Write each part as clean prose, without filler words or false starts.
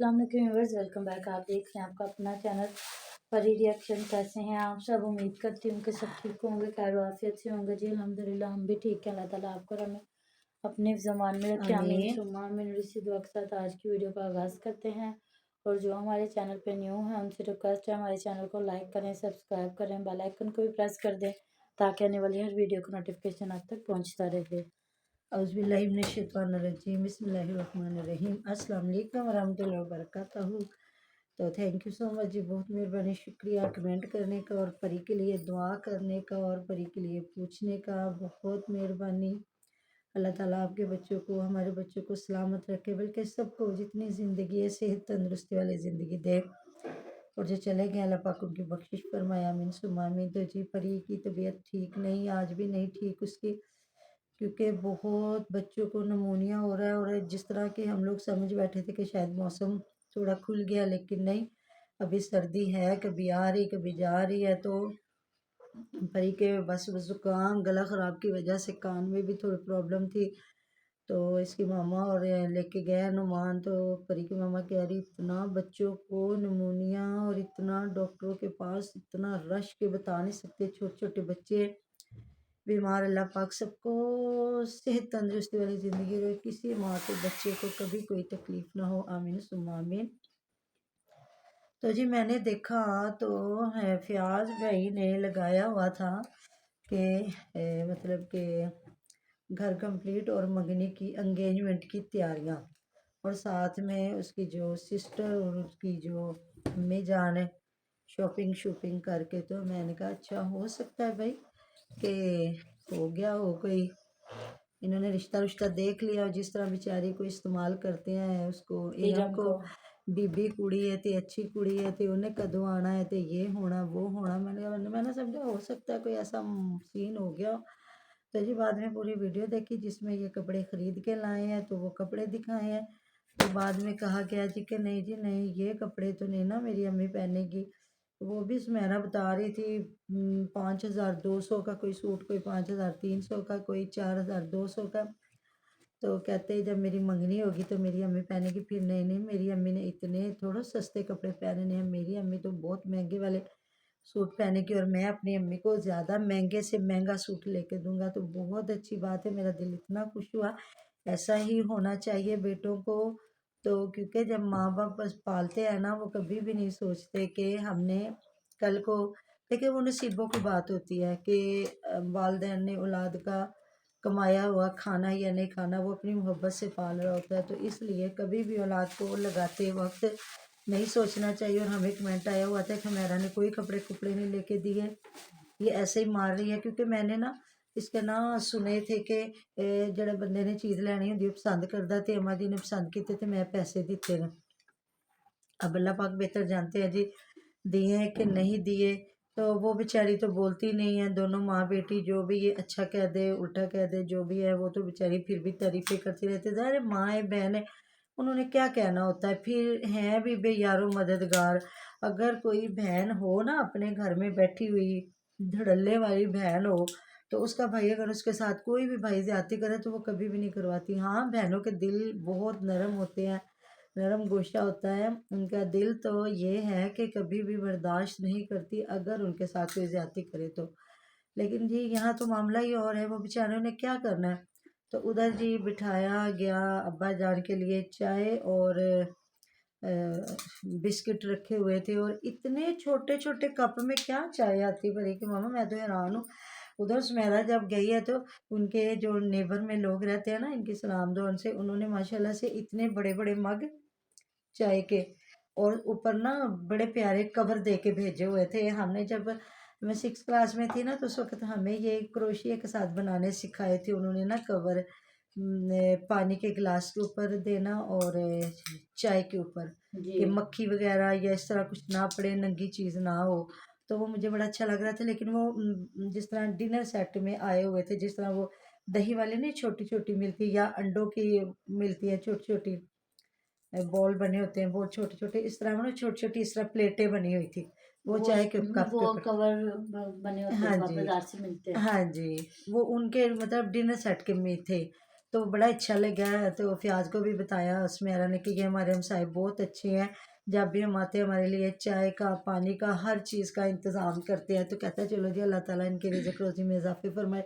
अस्सलाम वालेकुम viewers, welcome back. आप देख रहे हैं आपका अपना चैनल परी रिएक्शन। कैसे हैं आप सब? उम्मीद करती हूँ कि सब ठीक होंगे, खैर आफियत से होंगे। जी अल्हम्दुलिल्लाह हम भी ठीक हैं। अल्लाह ताला आपको और हमें अपने ज़मान में रखे, आमीन सुम्मा आमीन। इसी दुआ के साथ आज की वीडियो का आगाज़ करते हैं। और जो हमारे चैनल पे न्यू हैं उनसे रिक्वेस्ट है हमारे चैनल को लाइक करें, सब्सक्राइब करें, बेल आइकन को भी प्रेस कर दें ताकि आने वाली हर वीडियो का नोटिफिकेशन आप तक पहुँचता रहे। औज़ुबिल्लाहिमिनश्शैतानिर्रजीम बिस्मिल्लाहिर्रहमानिर्रहीम अस्सलाम वालेकुम वरहमतुल्लाहि वबरकातुहू। तो थैंक यू सो मच जी, बहुत मेहरबानी, शुक्रिया कमेंट करने का और परी के लिए दुआ करने का और परी के लिए पूछने का, बहुत मेहरबानी। अल्लाह ताला आपके बच्चों को, हमारे बच्चों को सलामत रखे, बल्कि सबको जितनी ज़िंदगी है सेहत तंदुरुस्ती वाली ज़िंदगी दे। और जो चले गए अल्लाह पाक उनकी बख्शिश फरमाया, आमीन सुम्मा आमीन। तो जी परी की तबीयत ठीक नहीं, आज भी नहीं ठीक उसकी, क्योंकि बहुत बच्चों को नमूनिया हो रहा है। और जिस तरह के हम लोग समझ बैठे थे कि शायद मौसम थोड़ा खुल गया, लेकिन नहीं, अभी सर्दी है, कभी आ रही कभी जा रही है। तो परी के बस ज़ुकाम गला ख़राब की वजह से कान में भी थोड़ी प्रॉब्लम थी। तो इसकी मामा और लेके गए नुमान, तो परी की मामा कह रही इतना बच्चों को नमूनिया और इतना डॉक्टरों के पास इतना रश के बता नहीं सकते, छोटे छोटे बच्चे बीमार। अल्लाह पाक सबको सेहत तंदुरुस्ती वाली ज़िंदगी रहे, किसी माँ के बच्चे को कभी कोई तकलीफ़ ना हो, आमीन सुम्मा आमीन। तो जी मैंने देखा तो है फयाज भाई ने लगाया हुआ था कि मतलब कि घर कंप्लीट और मंगनी की एंगेजमेंट की तैयारियां, और साथ में उसकी जो सिस्टर और उसकी जो अम्मी जान है शॉपिंग शॉपिंग करके। तो मैंने कहा अच्छा हो सकता है भाई कि हो गया हो कोई, इन्होंने रिश्ता रुश्ता देख लिया, और जिस तरह बेचारी को इस्तेमाल करते हैं उसको इरम को, बीबी कुड़ी है तो अच्छी कुड़ी है तो उन्हें कदों आना है तो ये होना वो होना। मैंने समझा हो सकता है कोई ऐसा सीन हो गया। तो जी बाद में पूरी वीडियो देखी जिसमें ये कपड़े ख़रीद के लाए हैं, तो वो कपड़े दिखाए हैं। तो बाद में कहा गया जी कि नहीं जी नहीं, ये कपड़े तो नहीं ना मेरी अम्मी पहनेगी। वो भी सुमेरा बता रही थी 5200 का कोई सूट, कोई 5300 का, कोई 4200 का। तो कहते जब मेरी मंगनी होगी तो मेरी अम्मी पहनेगी। फिर नहीं नहीं, मेरी अम्मी ने इतने थोड़ा सस्ते कपड़े पहने हैं, मेरी अम्मी तो बहुत महंगे वाले सूट पहनेगी, और मैं अपनी अम्मी को ज़्यादा महंगे से महंगा सूट लेके दूंगा। तो बहुत अच्छी बात है, मेरा दिल इतना खुश हुआ। ऐसा ही होना चाहिए बेटों को। तो क्योंकि जब माँ बाप बस पालते हैं ना, वो कभी भी नहीं सोचते कि हमने कल को, देखिए वो नसीबों की बात होती है कि वालिदैन ने औलाद का कमाया हुआ खाना या नहीं खाना, वो अपनी मोहब्बत से पाल रहा होता है। तो इसलिए कभी भी औलाद को लगाते वक्त नहीं सोचना चाहिए। और हमें कमेंट आया हुआ था कि मेरा ने कोई कपड़े कुपड़े नहीं लेके दिए, ये ऐसे ही मार रही है। क्योंकि मैंने ना इसके ना सुने थे कि जड़े बंदे ने चीज़ लैनी होंगी पसंद करता, तो अम्मा जी ने पसंद किए तो मैं पैसे दिते ने। अब अल्लाह पाक बेहतर जानते हैं जी दिए कि नहीं दिए। तो वो बेचारी तो बोलती नहीं है, दोनों माँ बेटी जो भी ये अच्छा कह दे उल्टा कह दे जो भी है, वो तो बेचारी फिर भी तारीफ़ें करती रहती है। अरे माँ है बहन है, उन्होंने क्या कहना होता है। फिर हैं भी बेयारो मददगार। अगर कोई बहन हो ना अपने घर में बैठी हुई धड़ल्ले वाली बहन हो, तो उसका भाई अगर उसके साथ कोई भी भाई ज्यादती करे तो वो कभी भी नहीं करवाती। हाँ बहनों के दिल बहुत नरम होते हैं, नरम गोशा होता है उनका दिल। तो ये है कि कभी भी बर्दाश्त नहीं करती अगर उनके साथ कोई ज्यादती करे तो। लेकिन जी यहाँ तो मामला ही और है, वो बेचारों ने क्या करना है। तो उधर जी बिठाया गया अब्बा जान के लिए चाय और बिस्किट रखे हुए थे, और इतने छोटे छोटे कप में क्या चाय आती पड़ी कि मामा मैं तो हैरान हूँ। उधर सुमेरा जब गई है तो उनके जो नेबर में लोग रहते हैं ना, इनकी सलाम दो उनसे, उन्होंने माशाल्लाह से इतने बड़े बड़े मग चाय के, और ऊपर ना बड़े प्यारे कवर दे के भेजे हुए थे। हमने जब मैं 6 क्लास में थी ना, तो उस वक्त हमें ये क्रोशिया के साथ बनाने सिखाए थे उन्होंने ना कवर, पानी के गिलास के ऊपर देना और चाय के ऊपर, कि मक्खी वगैरह या इस तरह कुछ ना पड़े, नंगी चीज़ ना हो। तो वो मुझे बड़ा अच्छा लग रहा था। लेकिन वो जिस तरह डिनर सेट में आए हुए थे, जिस तरह वो दही वाली नहीं छोटी छोटी मिलती, या अंडों की मिलती है छोटी छोटी बॉल बने होते हैं, वो छोटे छोटे इस तरह वो ना छोटी छोटी इस तरह प्लेटें बनी हुई थी, वो चाय के कप के ऊपर कवर बने होते हाँ हैं जी बाजार से मिलते हैं। हाँ जी, वो उनके मतलब डिनर सेट के में थे। तो बड़ा अच्छा लगा। तो फ़याज़ को भी बताया उसमेरा ने कि ये हमारे हमसाए बहुत अच्छे हैं, जब भी हम आते हैं हमारे लिए चाय का, पानी का, हर चीज़ का इंतज़ाम करते हैं। तो कहता है चलो जी अल्लाह ताला इनकी रिज़्क़ रोज़ी में इज़ाफ़े फ़रमाए।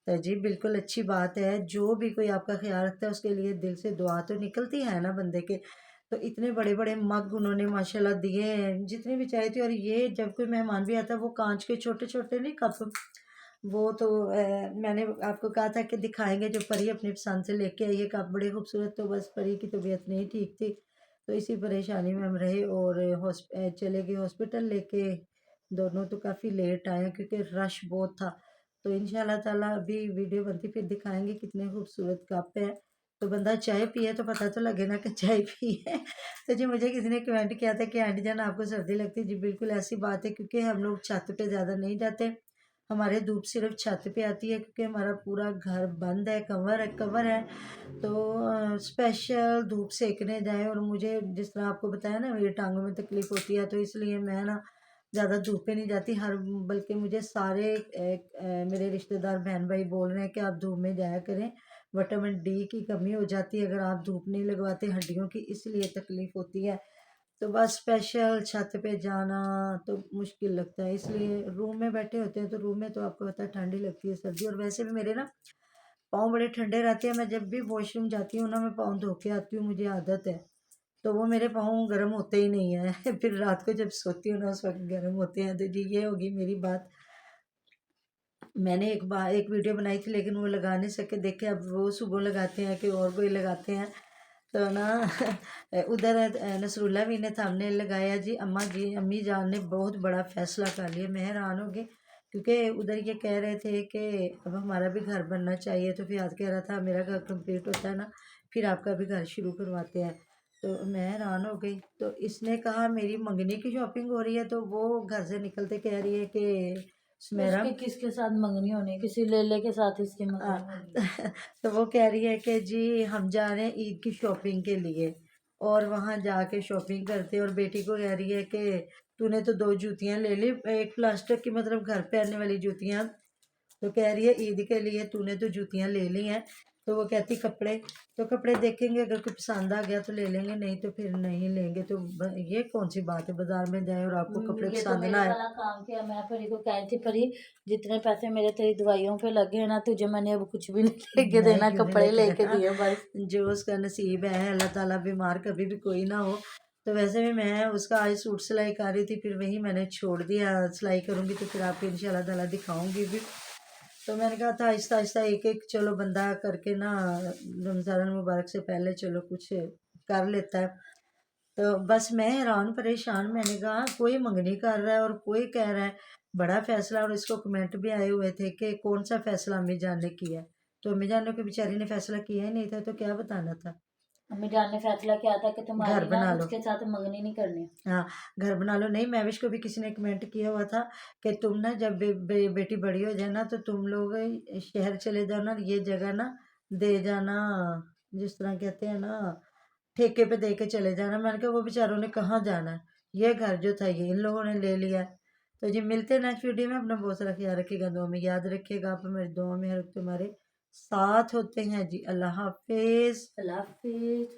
तो जी बिल्कुल अच्छी बात है, जो भी कोई आपका ख़्याल रखता है उसके लिए दिल से दुआ तो निकलती है ना बंदे के। तो इतने बड़े-बड़े मग उन्होंने माशाल्लाह दिए हैं, जितनी भी चाय थी। और ये जब कोई मेहमान भी आता है वो काँच के छोटे-छोटे नहीं कप, वो तो मैंने आपको कहा था कि दिखाएँगे, जो परी अपनी पसंद से लेके आई है कप बड़े खूबसूरत। तो बस परी की तबीयत नहीं ठीक थी, तो इसी परेशानी में हम रहे और चले गए हॉस्पिटल लेके। दोनों तो काफ़ी लेट आए हैं क्योंकि रश बहुत था। तो इंशाल्लाह ताला अभी वीडियो बनती फिर दिखाएँगे कितने खूबसूरत कप हैं। तो बंदा चाय पिए तो पता तो लगे ना कि चाय पी है। तो जी मुझे किसी ने कमेंट किया था कि आंटी जान आपको सर्दी लगती है? जी बिल्कुल ऐसी बात है, क्योंकि हम लोग छत पे ज़्यादा नहीं जाते। हमारे धूप सिर्फ़ छत पे आती है क्योंकि हमारा पूरा घर बंद है, कवर है। तो स्पेशल धूप सेकने जाएँ, और मुझे जिस तरह आपको बताया ना मेरी टाँगों में तकलीफ़ होती है, तो इसलिए मैं ना ज़्यादा धूप पे नहीं जाती। बल्कि मुझे सारे मेरे रिश्तेदार बहन-भाई बोल रहे हैं कि आप धूप में जाया करें, विटामिन डी की कमी हो जाती है अगर आप धूप नहीं लगवाते हड्डियों की, इसलिए तकलीफ़ होती है। तो बस स्पेशल छत पे जाना तो मुश्किल लगता है, इसलिए रूम में बैठे होते हैं। तो रूम में तो आपको पता है ठंड ही लगती है, सर्दी। और वैसे भी मेरे ना पाँव बड़े ठंडे रहते हैं। मैं जब भी वॉशरूम जाती हूँ ना, मैं पाँव धो के आती हूँ, मुझे आदत है। तो वो मेरे पाँव गर्म होते ही नहीं हैं। फिर रात को जब सोती हूँ ना उस वक़्त गर्म होते हैं। तो जी ये होगी मेरी बात। मैंने एक वीडियो बनाई थी लेकिन वो लगा नहीं सके। देखिए अब वो सुबह लगाते हैं कि और कोई लगाते हैं। तो ना उधर नसरुल्ला भी ने थंबनेल लगाया जी, अम्मी जान ने बहुत बड़ा फ़ैसला कर लिया। मैं हैरान हो गई क्योंकि उधर ये कह रहे थे कि अब हमारा भी घर बनना चाहिए। तो फ़ियाज़ कह रहा था मेरा घर कंप्लीट होता है ना फिर आपका भी घर शुरू करवाते हैं। तो मैं हैरान हो गई। तो इसने कहा मेरी मंगनी की शॉपिंग हो रही है, तो वो घर से निकलते कह रही है कि सुमेरा उसके किसके साथ मंगनी होनी है? किसी लेले के साथ इसकी हाँ, मंगनी होनी है। तो वो कह रही है कि जी हम जा रहे हैं ईद की शॉपिंग के लिए, और वहाँ जाके शॉपिंग करते हैं। और बेटी को कह रही है कि तूने तो 2 जूतियाँ ले ली, एक प्लास्टिक की मतलब घर पहनने वाली जूतियाँ। तो कह रही है ईद के लिए तूने तो जूतियाँ ले ली हैं। तो वो कहती कपड़े, तो कपड़े देखेंगे, अगर कोई पसंद आ गया तो ले लेंगे, नहीं तो फिर नहीं लेंगे। तो ये कौन सी बात है बाजार में जाए और आपको कपड़े ये तो पसंद ना मेरे आए। वाला काम किया। मैं परी को कह रही थी, परी जितने पैसे मेरे तेरी दवाइयों पे लगे हैं ना, तुझे मैंने अब कुछ भी नहीं लेके नहीं देना, क्यों नहीं कपड़े लेके लेके देना, दिए बस। जो उसका नसीब है। अल्लाह ताला बीमार कभी भी कोई ना हो। तो वैसे भी मैं उसका आज सूट सिलाई कर रही थी, फिर वही मैंने छोड़ दिया। सिलाई करूँगी तो फिर आपको इंशाल्लाह ताला दिखाऊंगी भी। तो मैंने कहा था आहिस्ता आहिस्ता एक एक चलो बंदा करके ना रमज़ान मुबारक से पहले चलो कुछ कर लेता है। तो बस मैं हैरान परेशान, मैंने कहा कोई मंगनी कर रहा है और कोई कह रहा है बड़ा फैसला। और इसको कमेंट भी आए हुए थे कि कौन सा फैसला अम्मी जान ने किया है। तो अम्मी जान ने कोई बेचारी ने फैसला किया ही नहीं था, तो क्या बताना था। अम्मी जान ने फैसला किया था कि घर तुम्हारी ना बना लो, उसके साथ मंगनी नहीं करनी। हाँ घर बना लो। नहीं मैविश को भी किसी ने कमेंट किया हुआ था कि तुम ना जब बेटी बड़ी हो जाए ना तो तुम लोग शहर चले जाओ ना, ये जगह ना दे जाना, जिस तरह कहते हैं ना ठेके पे दे के चले जाना। मैंने कहा वो बेचारों ने कहाँ जाना है, ये घर जो था ये इन लोगों ने ले लिया है। तो जी मिलते हैं नेक्स्ट वीडियो में। अपना बहुत सारा ख्याल रखिएगा, दुआ में याद रखिएगा। आप हमारी दुआ में हर वक्त हमारे साथ होते हैं जी। अल्लाह हाफिज़। अल्लाह हाफिज।